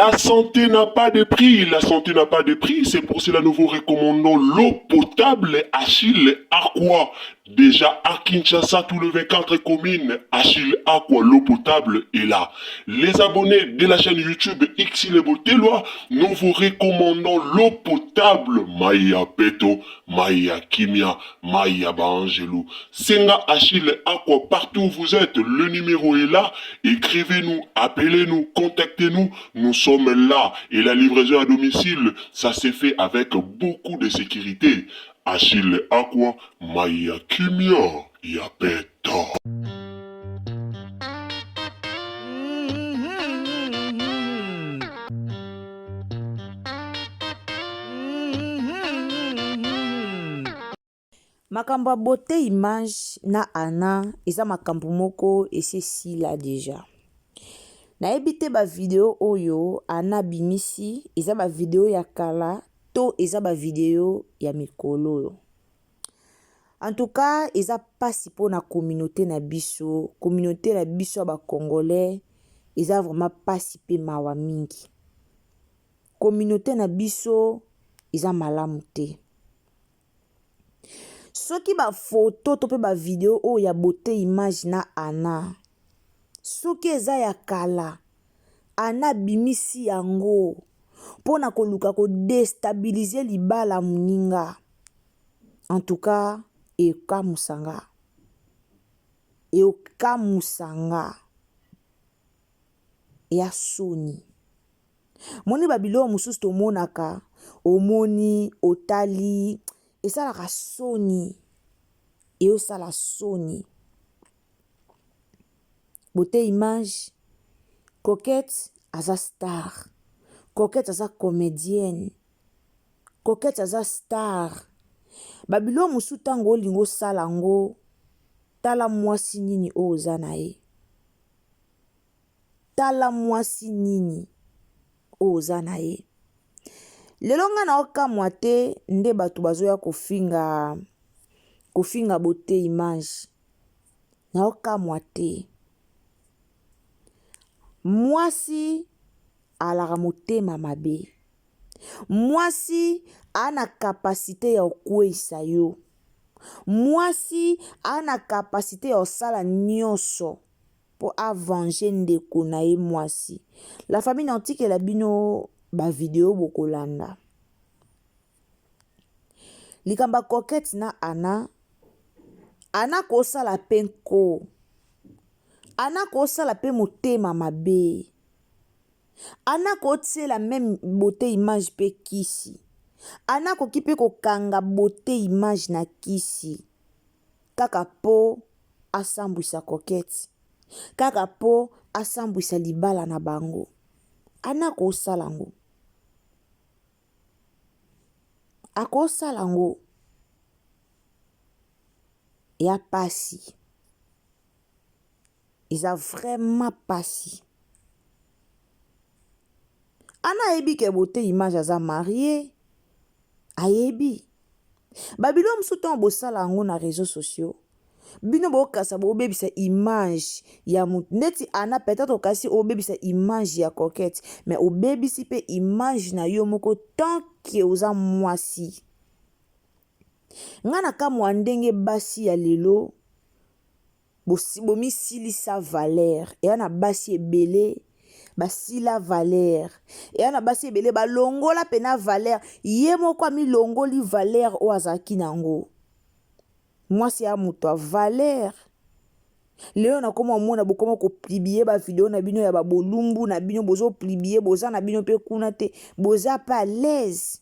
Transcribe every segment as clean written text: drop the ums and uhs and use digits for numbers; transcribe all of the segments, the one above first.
La santé n'a pas de prix, la santé n'a pas de prix, c'est pour cela que nous vous recommandons l'eau potable Achille Aqua. Déjà à Kinshasa, tout le 24 communes, Achille Aqua, l'eau potable est là. Les abonnés de la chaîne YouTube Xile Boteloa, nous vous recommandons l'eau potable Maya Peto, Maya Kimia, Maya Bangelou. Senga Achille Aqua, partout où vous êtes, le numéro est là. Écrivez-nous, appelez-nous, contactez-nous. Nous sommes là et la livraison à domicile, ça s'est fait avec beaucoup de sécurité. Achille Aqua, Maya Kimia, Yapeta. Makambo beauté image na ana eza makambo moko esila deja. Na ebite ba video oyo ana bimisi eza ba video ya kala to eza ba video ya mikolo. En tout cas, eza pasi po na communauté na biso ba congolais eza vraiment pasi pe mawa mingi. Communauté na biso eza malamu te. Soki ba photo to pe ba video oyo ya beauté image na ana soki eza ya kala ana bimisi yango pona koluka ko déstabiliser libala muninga. En tout cas, ekamusanga ya soni. Moni babilo mususu to monaka omoni otali esalaka soni eosala soni. Beauté image Coquette aza star, Coquette aza comédienne, Coquette aza star. Babilo musu tango lingo salango tala mwasi nini oza na ye. Tala mwasi nini oza na ye. Lelonga na okamwa te nde batu bazoya kofinga beauté image. Na okamwa te. Mwasi alaka motema mabe. Mwasi ana kapasite ya okweisa yo. Mwasi ana kapasite ya osala nyonso po avanger ndeko na ye mwasi. La famille antique la bino ba video bokolanda. Likamba Coquette na ana kosala penko. Ana kosala pe motema mabe. Ana kotie la même beauté image pe kisi. Ana kokipe kokanga beauté image na kisi. Kaka po asambwisa Coquette. Kaka po asambwisa libala na bango. Ana kosala ngo. Akosala ngo. Ya pasi. Eza vraiment pasi. Ana ebi ke beauté image aza marié. Ayebi. Babilo msuton bosala ngo na réseaux sociaux. Bino bokasa bobebisa image ya mutu. Neti ana peut-être okasi obebisa image ya Coquette. Mais obebisi pe image na yo moko tant que oza mwasi. Ngana kamwa ndenge basi ya lelo. Bomi silisa valeur. E wana basi ebele. Basila valeur. E wana basi ebele balongola pena valeur. Ye moko ami longoli valeur o azaki nango. Mwasi ya mutu a valeur. Leo na koma mona bokoma ko publier ba video na bino ya ba bolumbu na bino bozo publier boza na bino pe kuna te boza pa l'aise.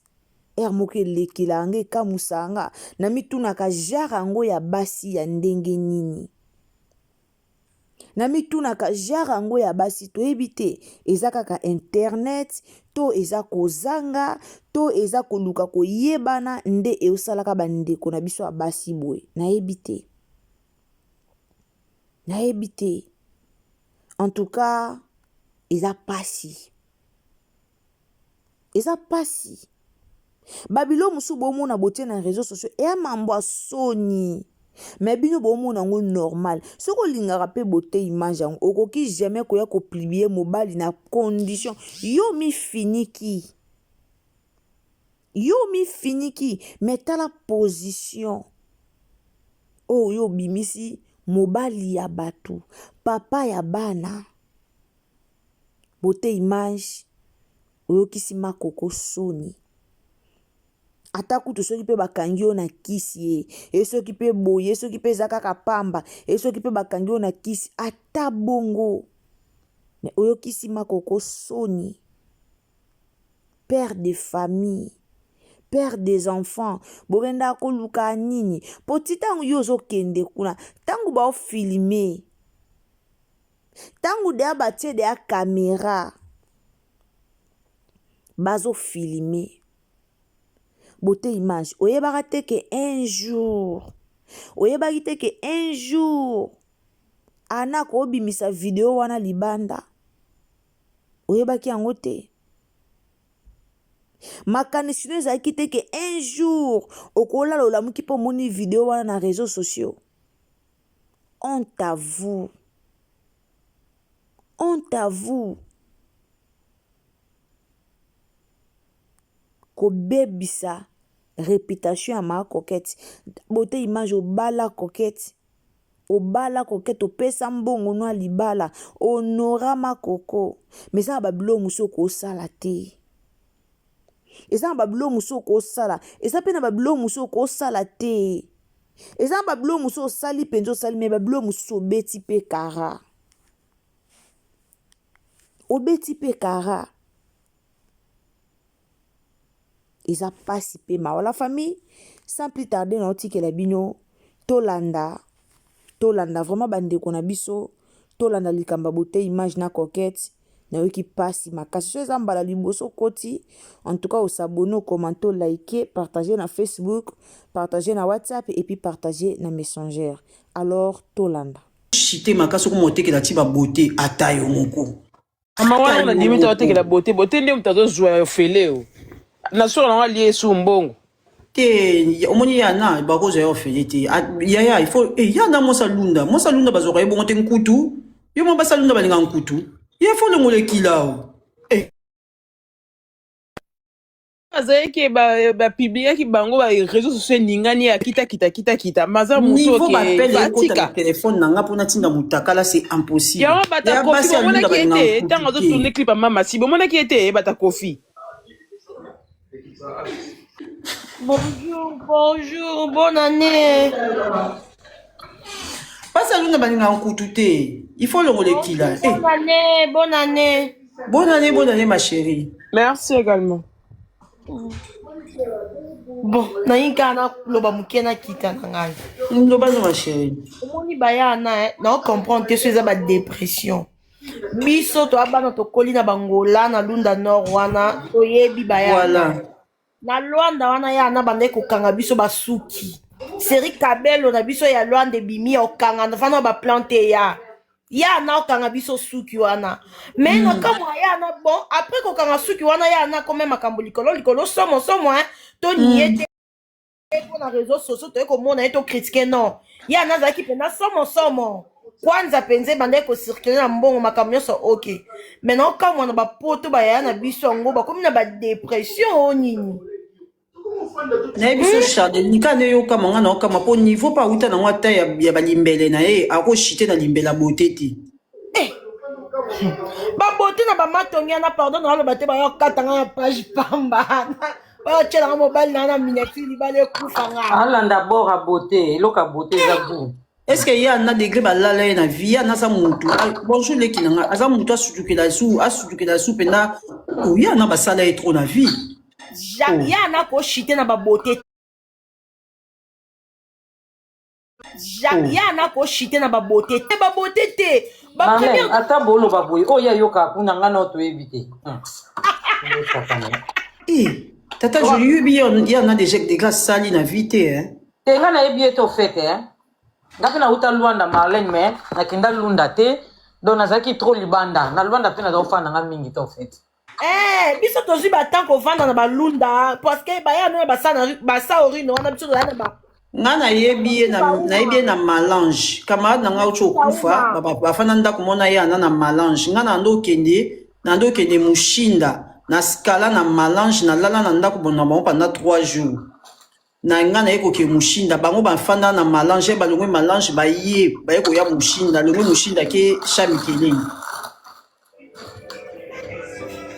Moke lekila ange kamusanga na mituna ka jarango ya basi ya ndenge nini. Na mituna ka jarango ya basi to ebite eza kaka internet to eza kozanga to eza koluka koyebana nde eosalaka bandeko na biso ya basi boy na ebite. Na ebite. En tout cas, eza pasi. Eza pasi. Babilo musu bomo na botie na réseaux sociaux. Ea mambo soni. mais bino bomona ngo normal soko lingaka pe beauté image yango okoki jamais koya kopublier mobali na condition yo mi finiki mais tala position oh yo bimisi mobali ya batu papa ya bana beauté image oyokisi makoko soni ata kutu soki mpe bakangi yo na kisi ye soki mpe boye soki mpe eza kaka pamba soki mpe bakangi yo na kisi ata bongo me oyokisi makoko soni père de famille père des enfants bokenda koluka nini po ti ntango yo ozokende kuna ntango baofilme ntango deya batie deya kamera bazofilme beauté image oyebaka te ke un jour ana koobimisa video wana libanda oyebaki yango te makanisi no ezalaki te ke un jour okolala olamuki mpo omoni video wana na réseaux sociaux honte à vous kobebisa réputation ya maa coquette beauté image obala coquette opesa mbongo no libala honora makoko mais eza na babilo mosusu okosala te eza na babilo mosusu okosala eza mpe na babilo mosusu okosala te eza na babilo mosusu osali mpenza osali me babilo mosusu obeti mpe kara eza pasi mpe mawa la famille sans plus tarder na otikela bino tolanda vraiment bandeko na biso tolanda likamba beauté image na coquette na yoki pasi makasi so eza mbala liboso koti en tout cas osabone okomante like partager na Facebook partager na WhatsApp et puis partager na Messenger alors tolanda chité makasi okomotekela ti babeauté ata yo moko ama wana na limite otekela beauté nde mutazo zwa ofele na sura na lié su mbongo te omoni yana bakoza yo ofele te yaya il faut yana mosalunda bazoka ebongo te nkutu yo mo basalunda balinga nkutu il faut le molekilao azayeke bapubliaki bango baréseau sociaux ningani ya kita maza muso ke telefone nanga mpona ntinda mutakala c'est impossible yango bata kofi bomonaki ete ntango azotourne clip ya mama si bomonaki ete bata kofi Bonjour, bonne année. Basalunda balinga nkutu te il faut le molekila Bonne année. Bonne année ma chérie. Merci également. Bon, nainga na loba mukena kita ngai. Loba ma chérie. Omoni bayana na comprendre que c'est ba dépression. Biso to abana to kolina bangola na lunda nord wana to yebi bayana. Voilà. Na Luanda wana ya na bande kokanga biso basuki. Seri kabelo na biso ya Luanda bimi okanga na fana ba planter ya na okanga biso suki wana. Mais no kama ya na bon après kokanga suki wana ya na comme makambo likolo somo to niete pour na réseaux sociaux to ko mona to critiquer non. Ya na zaki pena somo. Kwanza penze bande ko circuler na mbongo makambo nyonso okay. Maintenant kama na ba poto ba ya na biso ngo ba komi na ba dépression nini. Na biso Chardel nikane yo kama ngana okama po niveau pa uta na ngata ya balimbele na ako chité na limbela beauté ti. Ba beauté na ba matongi na pardon na lo bate ba yo katanga page pamba. Ba tshela mobile na miniature ba le kufanga. Alanda bord a beauté, loka beauté za vous. Est-ce qu'il y a un degré balala na vie ya na sa muntu bonjour les kinanga aza muntu asudukela su pena oui na basala trop na vie ya na ko chité na ba beauté ya na ko chité na ba beauté te ba premier ata bolo ba boy o ya yoka kuna ngana to éviter tata je lui il y en a déjà des gars sali na vie hein te ngana ebie to fait hein ngapi na uta Luanda Marlène mais na kinda lunda te donc nazaki trop libanda na Luanda pe na dofanda nga mingi to fait biso tozi ba tant ko vanda na ba lunda parce que ba ya no ba sa orino na biso na ba nga nayebi ye na malange camarade na nga uti okufa bafanda ndako mona ye ana na malange nga nando kende mushinda na skala na malange nalala na ndako bona bango pendant 3 jours na nga naye koke mushinda bango bafanda na malange balongwe malange baye koya mushinda longwe mushinda ke Chamikelengi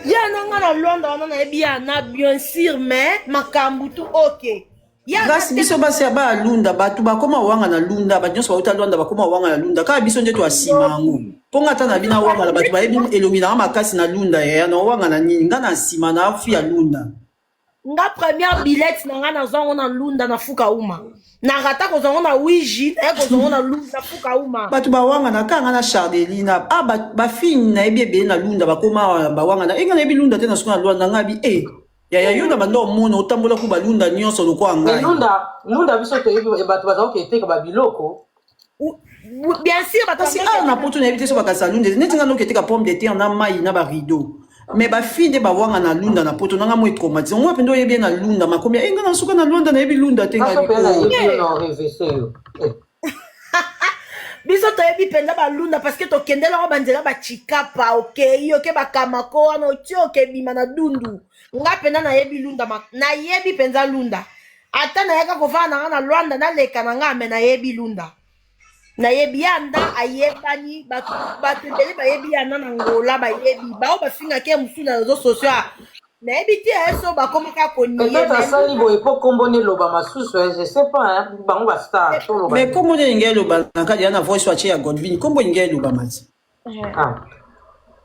yana nga na Londres wana nayebi yana bien sûr mais makambo tu ok ngasi biso basi ya balunda bato bakoma wanga na lunda bato nyonso bauta Londres bakoma wanga na lunda kaka biso nde twasima yango mpo nga ata na bina wanga na bato bayebi elongi nanga makasi na lunda ya na wanga na nini nga na nsima na afi ya lunda nga première billet na nga nazwango na lunda na fuka uma na rata kozwango na wiji naye kozwango na lunda na fuka uma bato bawanga na kanga na Chardelina bafini nayebi ebele na lunda bakoma bawanga na enga nayebi lunda te na suka na lwanda ngabi yaya yo na bando mona otambola ku balunda nyonso lokwa ngai lunda biso toyebi bato bazalaki eteka babiloko bien sûr kasi awa na poto nayebi te so bakasa lunda neti nga noki eteka pomme de terre na mai na barideau mais bafille nde bawanga na lunda na poto nanga moi traumatisé ngo mpe ndo oyebi na lunda makomi enga na suka na lunda nayebi lunda te ngai biso toyebi mpenza balunda parce que tokendelako banzela bachikapa okei oke bakamako wana oti okebima na dundu nga mpenza nayebi lunda nayebi mpenza lunda ata nayaka kovaa nanga na Lwanda naleka na nga me nayebi lunda nayebi yanda ayebani bato ebele bayebi yana na ngola bayebi bao bafingaki mosu na réseau sociaux nayebi ti eso bakomaka peut-être asali boye po kombo ne loba masusu je sais pas bango bastar mais kombo ne lingi eloba na kadi ya na voice watch ya Godwin kombo lingi eloba mati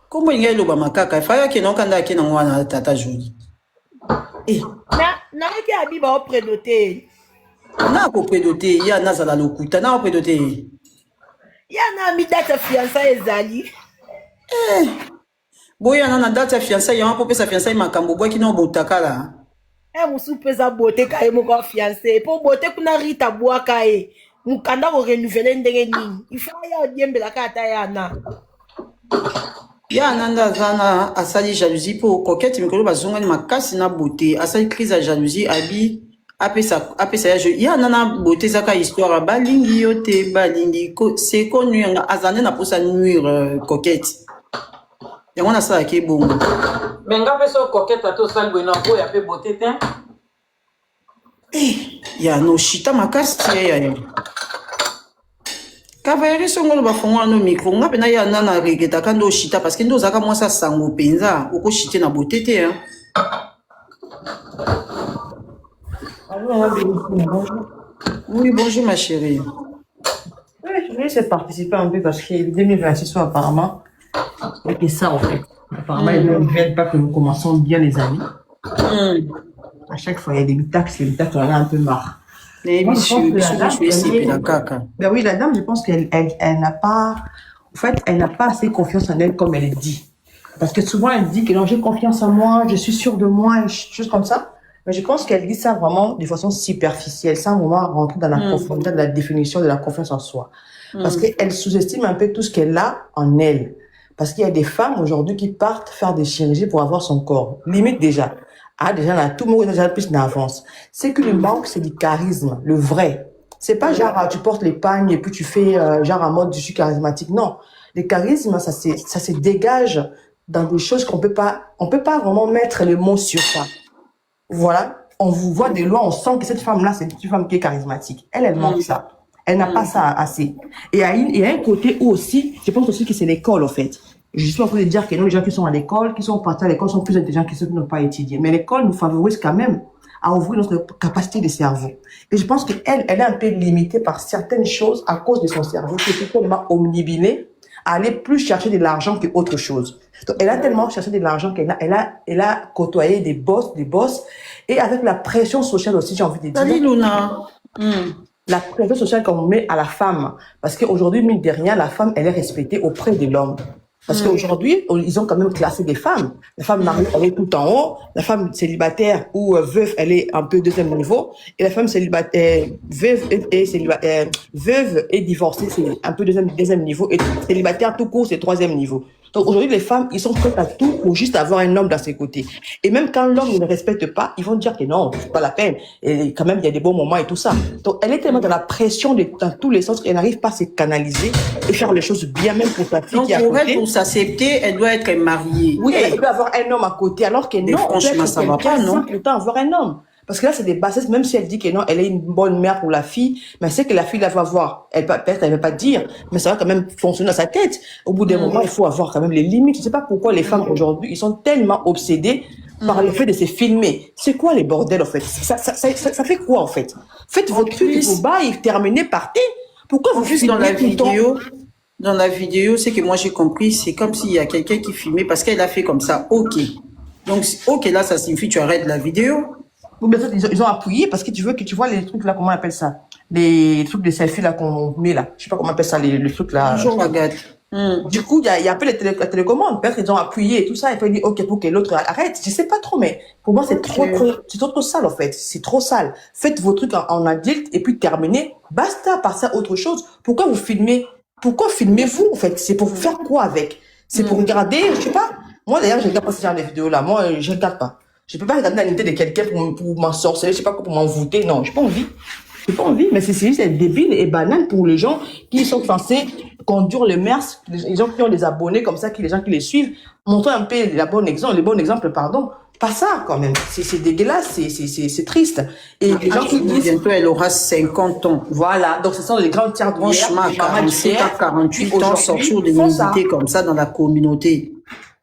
kombo lingi eloba makaka efayaki na okanda ake nango wana tata Jolie nayoki abi baopredote na kopredote ya nazala lokuta na opredote ya na mi date ya fiança ezali boya na date ya fiançailles yango mpo pesa fiançailles makambo bwaki na obotakala mosu mpeza bote ka ye moko ya fiancé mpo bote kuna rita bwaka ye mokanda korenuvele ndenge nini ifo ya odiembelaka ata yana nde aza na asali jalousie mpo kokete mikolo bazongani makasi na bote asali crise ya jalousie abi apesa ya nana bote ezaka histoire balingi yo te balingi c'est connu aza nde na posa nuire kokete yango nasalaki bongo me nga mpe so kokete ate osali boye na boya mpe bote te ya noshita makasi yaya kavayeri songolo bafongola no micro nga mpe na ya nana regretaka nde oshita parce que nde ozalaka mwasi asango mpenza okoshite na bote te Oui, bonjour ma chérie. Oui, je voulais essayer de participer un peu parce que 2026 sont apparemment et ça en fait. Apparemment, ils ne viennent pas que nous commençons bien les années. À chaque fois, il y a des taxes, on en a un peu marre. Ben oui, la dame, je pense qu'elle n'a pas, en fait, elle n'a pas assez confiance en elle comme elle dit. Parce que souvent, elle dit que non, j'ai confiance en moi, je suis sûre de moi, et choses comme ça. Mais je pense qu'elle dit ça vraiment de façon superficielle, sans vraiment rentrer dans la profondeur de la définition de la confiance en soi. Parce qu'elle sous-estime un peu tout ce qu'elle a en elle. Parce qu'il y a des femmes aujourd'hui qui partent faire des chirurgies pour avoir son corps. Limite déjà. Déjà là, tout le monde est déjà plus d'avance. C'est que le manque, c'est du charisme, le vrai. C'est pas genre, tu portes les pagnes et puis tu fais genre en mode je suis charismatique. Non. Le charisme, ça se dégage dans des choses on peut pas vraiment mettre le mot sur ça. Voilà, on vous voit de loin, on sent que cette femme-là, c'est une femme qui est charismatique. Elle manque ça. Elle n'a pas ça assez. Et il y a un côté où aussi, je pense aussi que c'est l'école, en fait. Je suis en train de dire que non, les gens qui sont à l'école, qui sont partis à l'école, sont plus intelligents que ceux qui n'ont pas étudié. Mais l'école nous favorise quand même à ouvrir notre capacité de cerveau. Et je pense qu'elle est un peu limitée par certaines choses à cause de son cerveau, qui est tellement omnibilé à aller plus chercher de l'argent qu'autre chose. Donc, elle a tellement cherché de l'argent qu'elle a côtoyé des boss, et avec la pression sociale aussi, j'ai envie de dire. Salut Luna. La pression sociale qu'on met à la femme. Parce qu'aujourd'hui, mine de rien, la femme, elle est respectée auprès de l'homme. Parce qu'aujourd'hui, ils ont quand même classé des femmes. La femme mariée, elle est tout en haut. La femme célibataire ou veuve, elle est un peu deuxième niveau. Et la femme célibataire, veuve et divorcée, c'est un peu deuxième niveau. Et célibataire tout court, c'est troisième niveau. Donc aujourd'hui, les femmes, ils sont prêtes à tout pour juste avoir un homme dans ses côtés. Et même quand l'homme ne le respecte pas, ils vont dire que non, c'est pas la peine. Et quand même, il y a des bons moments et tout ça. Donc elle est tellement dans la pression dans tous les sens qu'elle n'arrive pas à se canaliser et faire les choses bien, même pour sa fille Donc qui est à pour elle, côté. pour s'accepter, elle doit être mariée. Oui, elle peut avoir un homme à côté, alors que non, on peut franchement, être ça va quelqu'un pas, non? sans pourtant avoir un homme. Parce que là, c'est des bassesses, même si elle dit que non, elle est une bonne mère pour la fille, mais c'est que la fille, elle va voir. Peut-être, elle ne va pas dire, mais ça va quand même fonctionner dans sa tête. Au bout d'un moment, il faut avoir quand même les limites. Je ne sais pas pourquoi les femmes aujourd'hui, ils sont tellement obsédés par le fait de se filmer. C'est quoi les bordels, en fait? Ça fait quoi, en fait? Faites votre truc, vos bails, terminez, partez. Pourquoi vous Juste dans filmez la tout le temps? dans la vidéo, c'est que moi j'ai compris, c'est comme s'il y a quelqu'un qui filmait parce qu'elle a fait comme ça. Ok. Donc, ok, là, ça signifie tu arrêtes la vidéo. Ou bien ils ont appuyé parce que tu veux que tu vois les trucs là, comment on appelle ça? Les trucs de selfie là qu'on met là. Je sais pas comment on appelle ça, les trucs là. Je regarde. Du coup, il y a un peu la télécommande. Peut-être qu'ils ont appuyé et tout ça. Et puis ils disent, ok, pour que l'autre arrête. Je sais pas trop, mais pour moi, c'est trop sale, en fait. C'est trop sale. Faites vos trucs en adulte et puis terminez. Basta, passez à autre chose. Pourquoi vous filmez? Pourquoi filmez-vous, en fait? C'est pour vous faire quoi avec? C'est pour regarder, je sais pas. Moi, d'ailleurs, je regarde pas ce genre de vidéos là. Moi, je regarde pas. Je peux pas regarder la nudité de quelqu'un pour m'en sorcer, je sais pas quoi, pour m'envoûter. Non, j'ai pas envie. J'ai pas envie, mais c'est juste débile et banal pour les gens qui sont censés conduire le mers, les gens qui ont des abonnés comme ça, les gens qui les suivent. Montrez un peu les bons exemples, pardon. Pas ça, quand même. C'est dégueulasse, c'est triste. Et les gens qui disent... Bientôt, elle aura 50 ans. Voilà. Donc, ce sont les grands tiers de Franchement, 47 à 48 ans, sortir de nudité comme ça dans la communauté.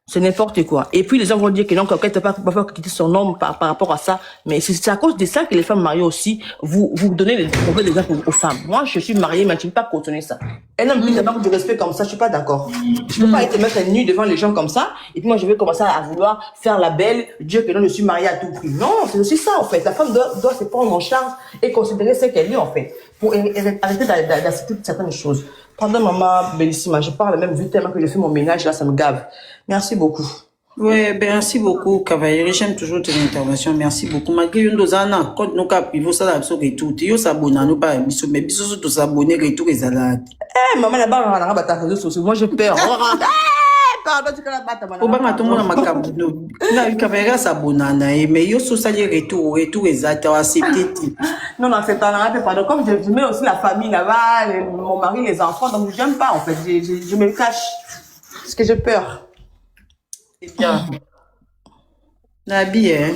C'est n'importe quoi. Et puis les gens vont dire que non, quelqu'un ne peut pas quitter son homme par rapport à ça. Mais c'est à cause de ça que les femmes mariées aussi, vous donnez les mauvais exemples aux femmes. Moi, je suis mariée, mais je ne peux pas cautionner ça. Un homme qui n'a pas du respect comme ça, je suis pas d'accord. Je peux pas être mettre nue devant les gens comme ça. Et puis moi, je vais commencer à vouloir faire la belle, dire que non, je suis mariée à tout prix. Non, c'est aussi ça, en fait. La femme doit se prendre en charge et considérer ce qu'elle est, en fait. Pour arrêter d'accepter certaines choses. Pardon, maman bellissima, je parle même vu tellement que je fais mon ménage, là, ça me gave. Merci beaucoup. Ouais, ben, merci beaucoup, Cavalier. J'aime toujours tes interventions. Merci beaucoup. Malgré une dosana, quand nous cap, il faut ça, ça, retour. Tu s'abonnes à nous pas, mais bisous, surtout s'abonner, retour et salade. Eh, maman, là-bas, on a rabattu réseaux sociaux. Moi, j'ai peur. Pardon, tu peux la battre, maman. Obama, tout le monde a ma carte. Là, il Cavalier s'abonne, mais yo, sous ça, retour et ça, t'as accepté. Non, c'est pas la pardon. Comme je mets aussi la famille là-bas, mon mari, les enfants, donc j'aime pas, en fait. Je me cache. Parce que j'ai peur. C'est bien. Nabi, hein.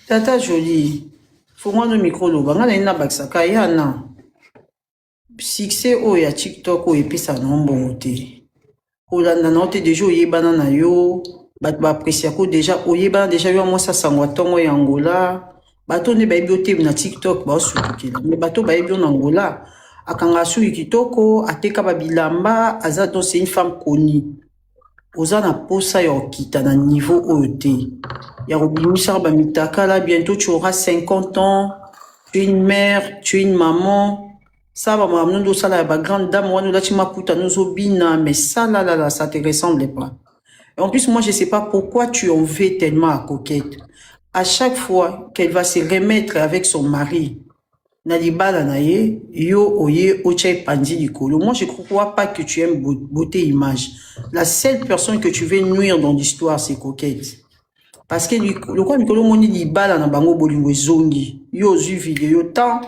Tata jolie. Faut moi le micro là. Banga na ina baksaka yana. Succès o ya TikTok o epesa na mbongo te. Olanda na te déjà oyebana na yo. Bat ba apprécier ko déjà oyebana déjà yo moi ça sangwa tongo ya Angola. Bato ne ba biote na TikTok ba osukela. Mais bato ba bio na Angola. Akanga su kitoko ateka ba bilamba azato c'est une femme connue. Oza na posa ya okita na niveau OET. Ya robimisa ba mitakala bientôt tu auras 50 ans. Tu es une mère, tu es une maman. Ça va m'amener ça la grande dame wana la chimakuta nozobina mais ça là ça te ressemble pas. Et en plus moi je sais pas pourquoi tu en veux tellement à Coquette. À chaque fois qu'elle va se remettre avec son mari na libala na ye yo oye oche pandi likolo. Moi je crois pas que tu aimes beauté image. La seule personne que tu veux nuire dans l'histoire c'est Coquette. Parce que le quoi mikolo moni libala na bango bolingo zongi. Yo zu vidéo tant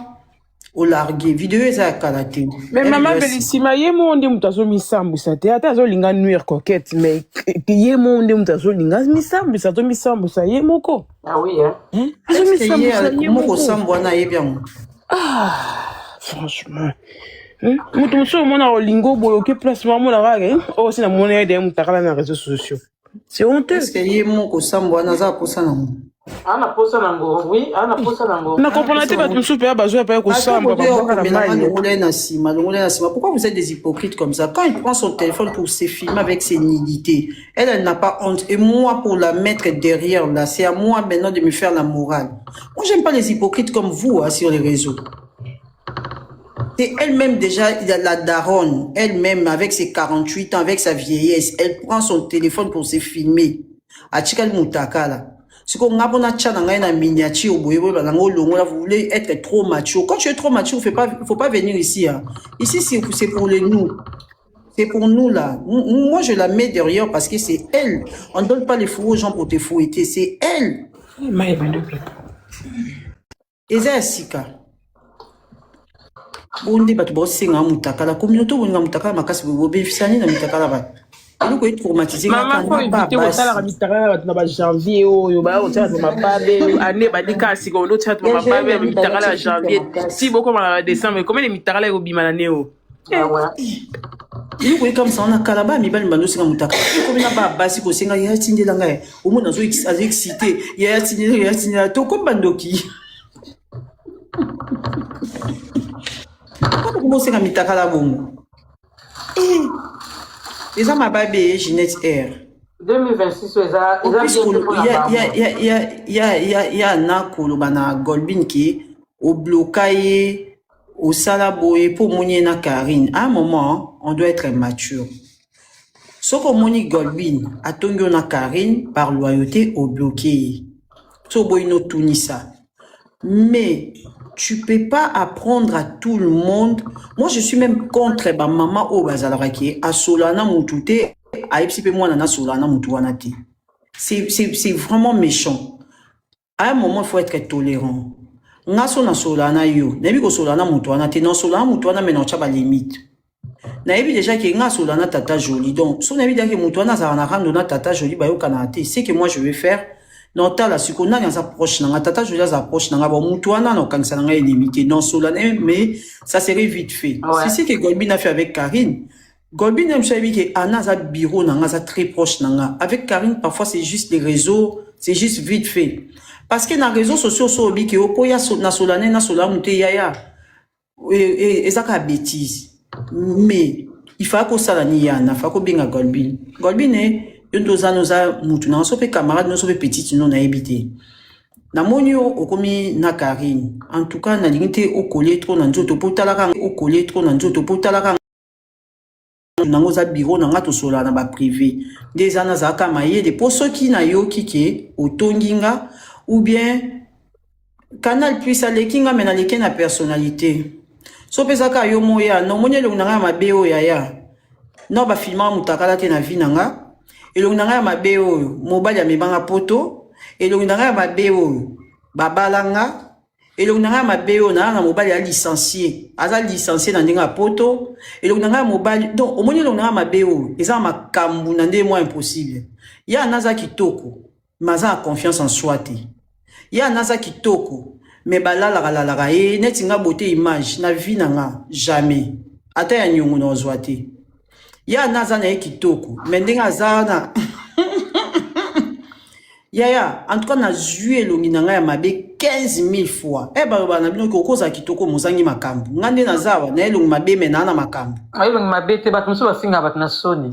au largué vidéo eza kalaté. Mais maman bellissima ye monde mutazo misambisa te ata zo linga nuire Coquette mais ye monde mutazo linga misambisa to misambisa ye moko. Ah oui hein. Azo misambisa ye moko. Sambwana ye bien. Ah, franchement. Mutu muso mona olingo boyoke place maman na rage. Oh c'est na mona de mutakala na réseaux sociaux. C'est honteux. Est-ce que ye moko sambwana za posa na mo? Ana posa nango, oui, ana posa nango. Na comprendre te batu muso pe bazo pa ko samba ba na pourquoi vous êtes des hypocrites comme ça? Quand il prend son téléphone pour se filmer avec ses nudités, elle n'a pas honte. Et moi, pour la mettre derrière, là, c'est à moi maintenant de me faire la morale. Moi, j'aime pas les hypocrites comme vous hein, sur les réseaux. C'est elle-même déjà, la daronne, elle-même avec ses 48 ans, avec sa vieillesse, elle prend son téléphone pour se filmer. À Chikal Moutaka, là. C'est qu'on a bon achat dans une miniature, vous voulez être trop mature. Quand tu es trop mature, faut pas venir ici. Hein. Ici, c'est pour les nous. C'est pour nous là. Moi, je la mets derrière parce que c'est elle. On ne donne pas les fous aux gens pour te fouetter. C'est elle. Et c'est Sika. Bonde batu bo senga mutaka la communauté bonga mutaka makasi bo béfisani na mutaka la ba. Nous ko traumatisé maman faut éviter ko sala mitaka na ba janvier oyo ba o tsa ma babe année ba dika sikondo tsa ma babe mitaka la janvier si boko ma décembre comment les mitaka la obima na neo. Nous ko comme ça on a kalaba mi bali mbando senga mutaka. Ko bina ba basi ko senga ya tindela ngai. O mona zo excité ya tindela to ko bandoki. Comment c'est comme mitaka la bongo? Les hommes à babé Ginette Air. 2026 il y a na kolobana Golbin qui au blocaye au salaboye pour monyer na Karine. À un moment, on doit être mature. Ce qu'on moni Golbin a tongo na Karine par loyauté au bloqué. So boyno tunisa. Mais tu peux pas apprendre à tout le monde. Moi, je suis même contre ma maman au bazalaki à Solana Moutouté, à Epsipe moi nana Solana Moutouanati. C'est vraiment méchant. À un moment, il faut être tolérant. Naso na Solana yo, n'abi ko Solana Moutouanati, non Solana Moutouana mais non chaba limite. N'abi déjà que nga Solana tata jolie. Donc, si on a dit que Moutouana ça na randona tata jolie ba yo kanate, c'est que moi je vais faire. Non, t'as la sukona qui s'approche, n'a tata je les approche, n'a bon moutouana non quand ça n'a limité non Solana mais ça serait vite fait. C'est ce que Golbin a fait avec Karine. Golbin aime savoir que Anna a bureau n'a ça très proche n'a avec Karine parfois c'est juste les réseaux, c'est juste vite fait. Parce que dans les réseaux sociaux so obi que okoya na Solana na Solana mouté yaya et ça ka bêtise. Mais il faut que ça la nia, il faut que binga Golbin. Golbin est Yontozan noza mutu na sope camarade no sope petite no na habité. Na monio okomi na Karine. En tout cas na lingite o coller trop na nzoto potala o coller trop na nzoto potala na ngoza bureau na ngato sola na ba privé. Des ana za ka maye de poso ki na yo kike otonginga ou bien Canal Plus alekinga mena leke na personnalité. Sope zaka yo moya no monyelo na ma beo yaya. No ba filma mutakala te na vie nanga. Et l'on a ma béo, mobile ya mebanga poto, et l'on a ma béo, babalanga, et l'on a ma béo na mobile ya licencié, aza licencié na ndenga poto, et l'on a mobile, donc au moins l'on a ma béo, et ça ma kambu na nde moins impossible. Ya naza kitoko, maza a confiance en soi te. Ya naza kitoko, me balala la e netinga beauté image na vie nanga jamais. Ata ya nyongo na ozwate. Ya naza na kitoko, mendenga zana. Ya, en tout cas, na joué le minanga ya mabe 15 000 fois. Eh bah, na bino ko za kitoko mozangi makambu. Ngande na zawa, na elongi mabe menana makambu. Elongi mabe te bat muso basinga bat na soni.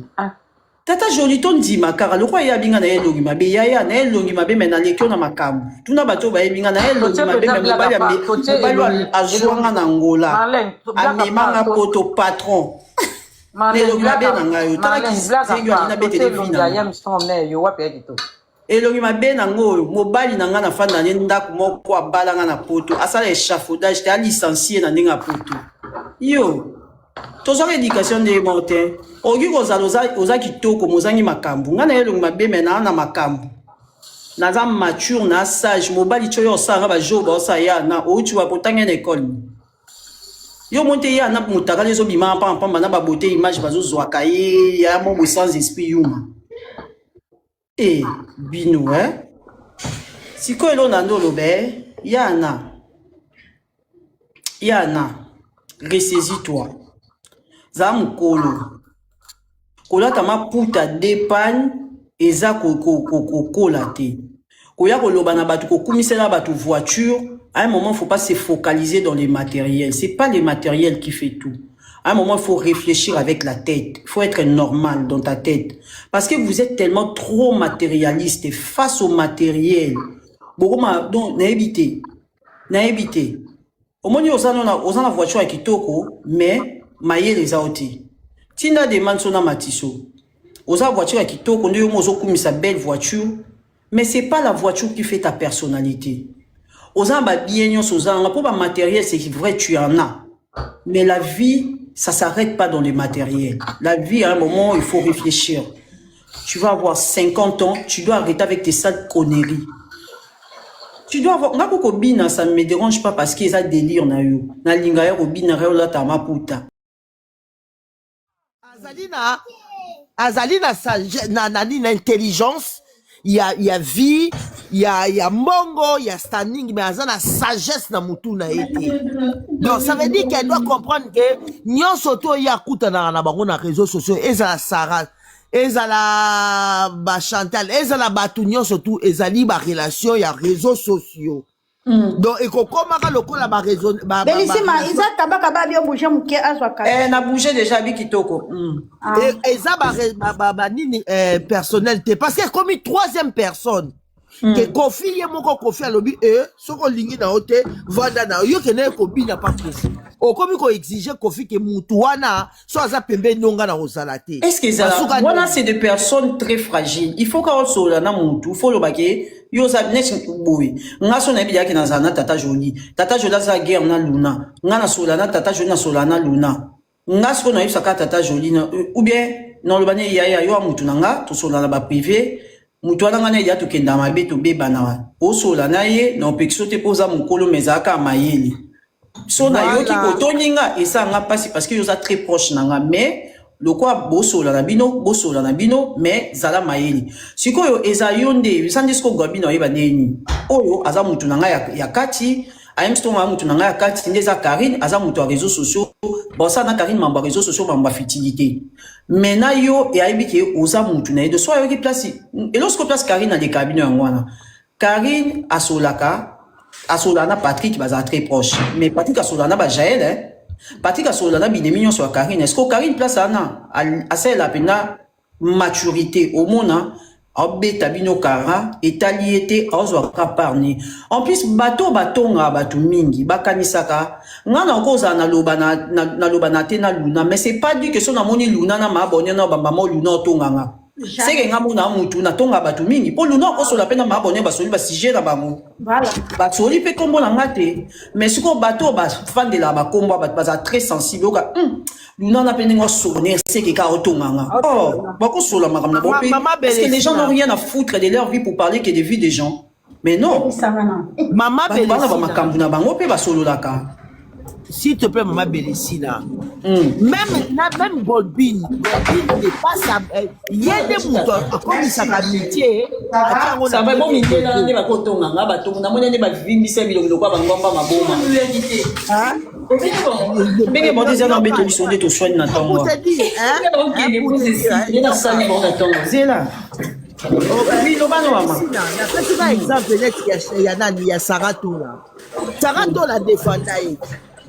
Tata joli ton di makara, le kwa ya binga na elongi mabe. Ya, na elongi mabe mena lekyo na makambu. Tuna bato ba binga na elongi mabe mena azwanga na Angola. Amemanga poto patron. Elongi mabe na ngayo, tala ki zingo na bete de vina. Elongi mabe na ngoyo, mobali na nga na fanda ne ndako moko abala nga na poto, asala échafaudage te a licencié na ndenga poto. Yo, tozo éducation de monter. Ogi kozala oza kitoko mozangi makambu. Nga na elongi mabe mena na makambu. Naza mature na sage, mobali choyo osanga ba joba osaya na outu wa potanga na école. Yo monte ya na mutaka lezo bima pamba na ba beauté image bazo zwaka ye ya mo sans esprit yuma. Eh bino siko elo na ndolo be yana ressaisis-toi. Za mukolo kola tama puta dépanne eza kola te. Koya koloba na batu kokumisela batu voiture. À un moment, il ne faut pas se focaliser dans les matériels. Ce n'est pas les matériels qui fait tout. À un moment, il faut réfléchir avec la tête. Il faut être normal dans ta tête. Parce que vous êtes tellement trop matérialiste face au matériel. Donc, n'évitez. Au moins, vous avez la voiture à Kitoko, mais maillé les aoutis. Tina demande son amatiso. Vous avez la voiture à Kitoko, vous avez sa belle voiture, mais ce n'est pas la voiture qui fait ta personnalité. Aux gens bien pour le matériel, c'est vrai, tu en as. Mais la vie, ça s'arrête pas dans les matériels. La vie, à un moment, il faut réfléchir. Tu vas avoir 50 ans, tu dois arrêter avec tes sales conneries. Tu dois avoir... Ça ne me dérange pas parce qu'ils ont délire. Azalina na intelligence, il y a vie, il y a mongo, il y a standing, mais azana sagesse na mutu na été. Donc ça veut dire qu'elle doit comprendre que nyon soto ya kuta na bango na réseaux sociaux, ezala Sarah, ezala ba Chantal, ezala batu nyon soto ezali ba relation ya réseaux sociaux. Donc ekokomaka lokola ba raison ba Bellissima, isa tabaka ba bio bouger muke azwa ka. Na bouger déjà bi kitoko. Eza ba nini personnalité parce que comme une troisième personne que Kofi ye moko Kofi alobi soko lingi na ote vanda na yo kene ko bina pas possible. O komi ko exiger Kofi ke mutu wana so aza pembe nonga na osalate. Est-ce que ça voilà c'est des personnes très fragiles. Il faut qu'on soit na mutu, faut le baquer. Yo za next boy nga so na biya ki na zana tata joli za guerre na luna nga na solana tata joli na solana luna nga so na yisa ka tata joli na ou bien non le bane ya yo mutu nga to solana ba privé mutu wana nga na ya to kenda mabe to beba na o solana ye na opexo te poza mukolo mezaka mayeli so na yo ki kotoninga esa nga pasi parce que yo za très proche na nga mais le quoi bosola na bino mais zala mayeli sikoyo eza yonde sandisko gabino yeba neni oyo aza mutu nanga ya kati ayemsto ma mutu nanga ya kati ndeza Karine aza mutu a réseaux sociaux bon ça na Karine mamba réseaux sociaux mamba futilité mais na yo et ayibike oza mutu na de so yo ki place et lorsque place Karine na de cabinet ngwana Karine asolana Patrick baza très proche mais Patrick asolana ba Jaël Patrick Asolana bidemignon sur Karine. Est-ce que Karine place à celle la pena maturité au monde a betabino kara etaliete ozwa kaparni. En plus bato nga batu mingi bakanisaka ngana koza na loba na te na luna mais c'est pas dit que son amoni luna na mabonye na bamba luna tonganga. C'est que nga mona mutu na tonga batu mingi po luna ko so la pena mabonye basoli ba sujet na bango. Voilà. Basoli pe kombo na ngate mais siko bato ba fan de la ba kombo ba très sensible oka luna na pena ngo sonner c'est que ka otonganga. Oh, ba ko so la makamna bo pe parce que les gens n'ont rien à foutre de leur vie pour parler que des vies des gens. Mais non. Maman Bellissina ba makambu na bango pe ba solo la ka. S'il te plaît, Maman Bellissina. Même Goldbin n'est pas ça. Il y a des moutons, comme ça va métier. Ça va bon métier là, on est pas content. On a bateau, on a monnaie, on a vie, c'est bien, on a pas bangamba ma bomba. Hein? Mais bon, des années béton, ils sont des tout soignés dans ton mois. Il y a ça, mais bon, attends, c'est là. Oui, non, pas non, maman. Par exemple, il y a Sarato là. Sarato la défendaille.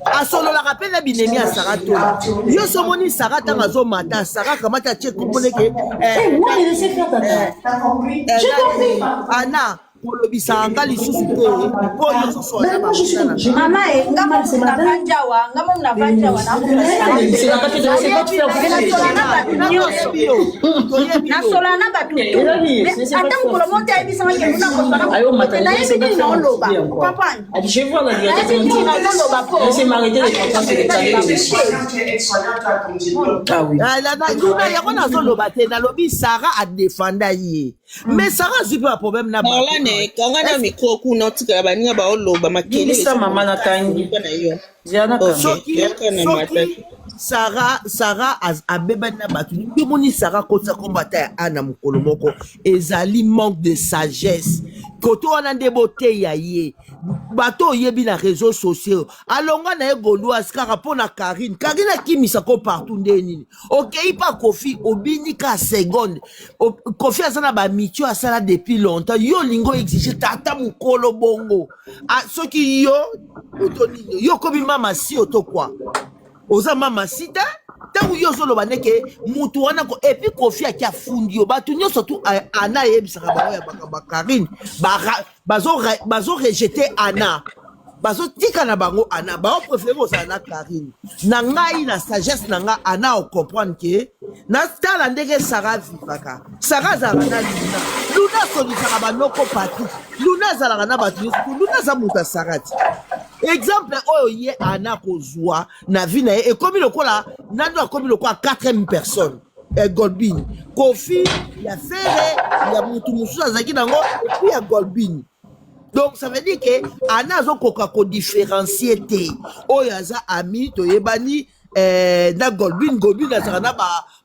A solo la rappelle la binemi à Sarato. Yo somoni Sarata mazo mata Sarah kamata che kumoneke. Moi je laissé faire tata. T'as compris? J'ai compris. Ana pour le bisanga li susute pour yo so na maman ngama c'est la vanjawa ngama na vanjawa na c'est la partie de c'est pas faire na solana batu ata mukolo monte ayi bisanga ke na ko sana ayo matana c'est pas faire loba papa je vois la dialecte c'est m'arrêter les enfants c'est les cadeaux ah oui la ya kona zo loba te na lobi Sarah a défendre yi mais Sarah c'est pas problème na ba kanga na micro kuna tika baninga ba oloba makele ça maman na tangi Diana Sarah abeba na batu ni moni Sarah kota kombata ana mukolo moko ezali manque de sagesse koto wana ndebote ya ye bato yebi na réseaux sociaux alonga na egolu askara pona Karine akimisa ko partout ndeni okay pa Kofi obini ka seconde Kofi asana ba mitio asala depuis longtemps yo lingo exige tata mukolo bongo soki yo otonino yo kobi mama si oto kwa oza mama sita tangu yo solo baneke mutu wana ko epi Kofi akia fundi yo batu nyo surtout ana yebisaka bango ya Karine bazo rejeter Ana bazo tika na bango Ana ba préférer oza na Karine na ngai na sagesse na nga Ana o comprendre que na tala ndenge Sarah vivaka Sarah za na Luna solisaka banoko Patrick Luna za na batu Luna za muta Sarah exemple oyo ye ana kozwa na vie na ye ekomi lokola nando akomi lokola 4e personne Golbin Kofi ya Fere ya mutu mususu azaki nango et puis ya Golbin. Donc ça veut dire que ana azokoka kodifferencier te oyo aza ami toyebani na Golbin azaka na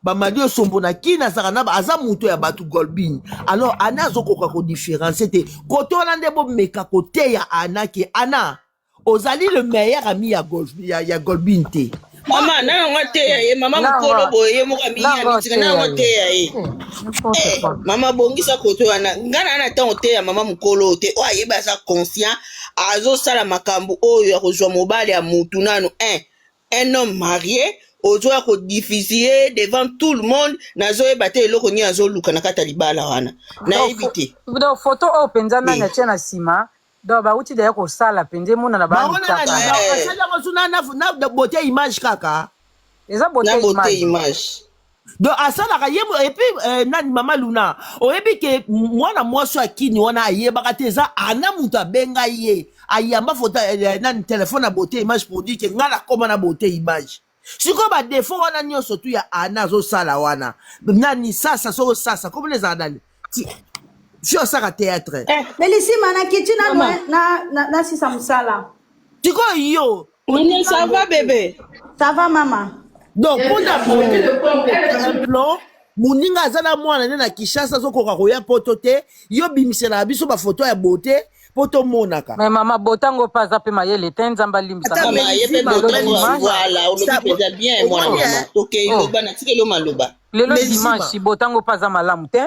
bamadi osombo na kini azaka na aza mutu ya batu Golbin. Alors ana azokoka kodifferencier te koto wana nde bomeka kote ya ana ke ana ozali le meilleur ami ya Golbin te. Mama na ngo te ya ye mama mukolo boye mo kaminya mitika na ngo te ya ye. Mama bongisa koto wana ngana na tango te ya mama mukolo te o ayeba sa conscient azo sala makambo oyo ya kozwa mobali ya mutu nanu un homme marié ozoya ko diffuser devant tout le monde nazo yeba te eloko ni azo luka na kata libala wana na ebite. Donc photo o penza na nya tena sima. Donc bauti de ko sala pende mona na ba mutaka asala ko suna na beauté image kaka eza beauté image donc asala ka yemo et puis nani mama Luna oyebi ke mwana mwasi akini wana ayebaka te eza ana mutu abenga ye ayamba photo nani téléphone na beauté image pour dire que ngala koma na beauté image siko ba défaut wana nyonso tu ya ana zo sala wana nani sasa so sasa comme les anani Fio saka théâtre. Mais ici mana kitu na si samsala. Tiko yo. Ça va bébé? Ça va maman. Donc pour la plan muninga azala mwana na Kishasa sokoka koya poto te yo bimisela biso ba photo ya beauté poto monaka. Mais maman botango pas zape mayele tenzamba limsa. Maman yepe botango voilà, on le fait bien moi maman. OK, il bana tikelo maloba. Lelo dimanche botango pas za malamu te.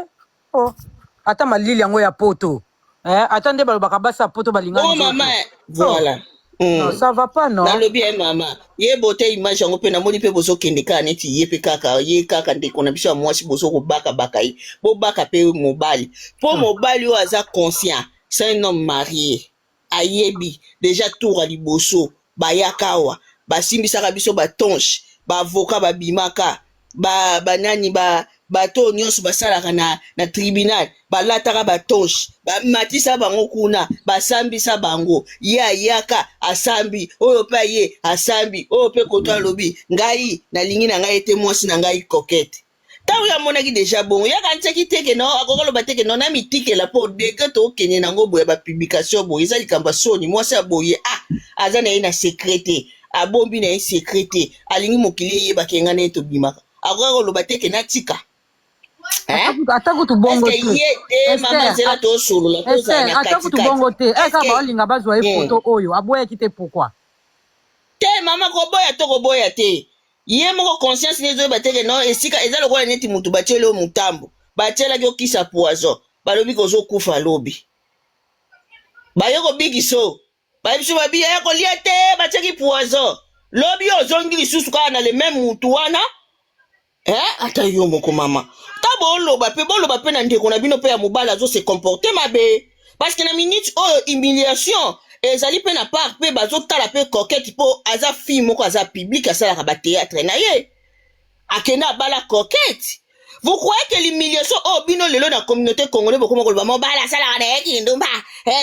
Oh. Ata malili yango ya poto. Ata nde balobaka basa poto balinga. Oh maman, voilà. Non, ça va pas non. Dans le bien maman. Ye beauté image yango pe na moni pe bozo kende ka neti ye pe kaka ye kaka ndeko na biso ya mwasi bozo ko baka yi. Bo baka pe mobali. Po mobali o aza conscient, c'est un homme marié. Ayebi déjà tour à liboso, bayakawa, basimbisaka biso ba tonche, ba avocat ba bimaka, ba nani bato nyonso basalaka na tribunal balataka batonche bamatisa bango kuna basambisa bango ye ayaka asambi oyo pe ye asambi oyo pe koto alobi ngai nalingi na ngai ete mwasi na ngai coquette tango ya monaki deja bongo yaka ntiaki teke no akokoloba teke no na mitikela po deke tokende nango boye bapublication boye eza likambo soni mwasi aboye aza na ye na secrete abombi na ye secrete alingi mokili eyebaka enga na ye tobimaka akokoloba teke na tika atakutu bongo te mama zela to solo la to za na atakutu bongo te eka balinga bazwa e photo oyo aboya kite pourquoi te mama ko boya to ko boya te ye moko conscience nezo bateke no esika eza lokola neti mutu bachele o mutambo bachela kyo kisa poison balobi ko zo kufa lobi bayoko bigiso babiso babi ya ko lia te bacheki poison lobi ozongi lisusu ka na le même mutu wana ata yo moko mama tabo loba pe na ndeko na bino pe ya mobala zo se comporter mabe parce que na minute humiliation ezali pe na part pe bazo tala pe coquette po aza fille moko aza public asala ba théâtre na ye akena bala coquette. Vous croyez que l'humiliation bino lelo na communauté congolaise beaucoup moko mobala sala na yeki ndumba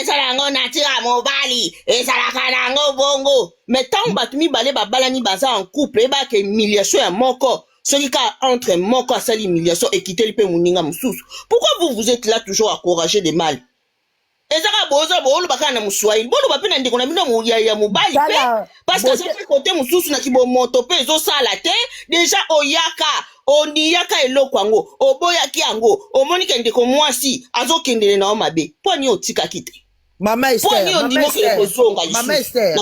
sala ngo na tira mobali sala kana ngo bongo mais tant batumi balé babala ni baza en couple ba que humiliation ya moko. Celui qui a entre moko à sa l'humiliation et quitter le peu mouninga moussous. Pourquoi vous êtes là toujours à encourager des mal? Ezaka boza bolo bakana muswahili. Bolo bapena ndeko na bino ya mobali pe parce que ça fait côté moussous na kibo moto pe zo sala te déjà oyaka oniyaka eloko yango oboyaki yango omonike ndeko mwasi azokendele na mabe. Poni otika kite. Mama Esther, Mama Esther,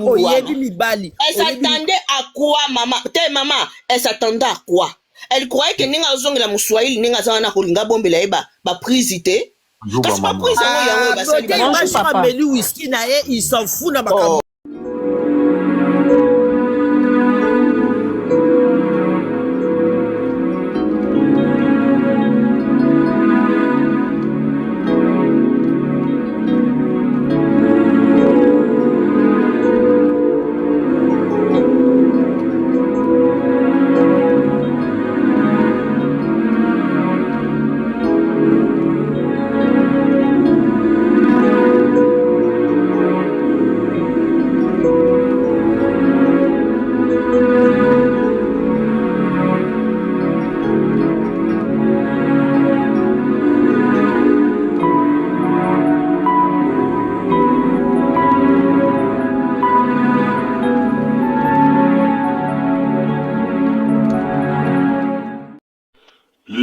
oyebi mibali. Elle s'attendait à quoi, maman? Maman, elle s'attendait à quoi? Elle croyait que ninga ozongela muswahili ninga zana kolinga bombela eba ba prisité. Parce que pas prise yango ba sali ba meli whisky na ye, il s'en fout na bakabo.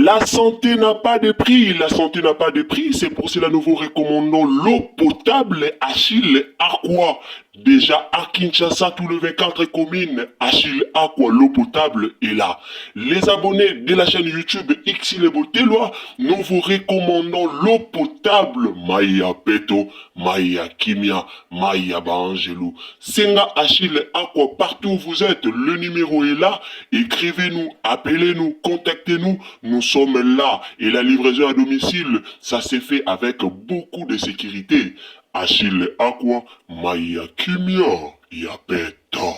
La santé n'a pas de prix, la santé n'a pas de prix, c'est pour cela nous vous recommandons l'eau potable Achille Aqua. Déjà à Kinshasa, tout le 24 communes, Achille Aqua, l'eau potable est là. Les abonnés de la chaîne YouTube Xile Botelwa, nous vous recommandons l'eau potable Maya Peto, Maya Kimia, Maya Bangelou. Senga Achille Aqua, partout où vous êtes, le numéro est là. Écrivez-nous, appelez-nous, contactez-nous. Nous sommes là et la livraison à domicile, ça s'est fait avec beaucoup de sécurité. Achille Aqua, Maya Kimia, Yapeto.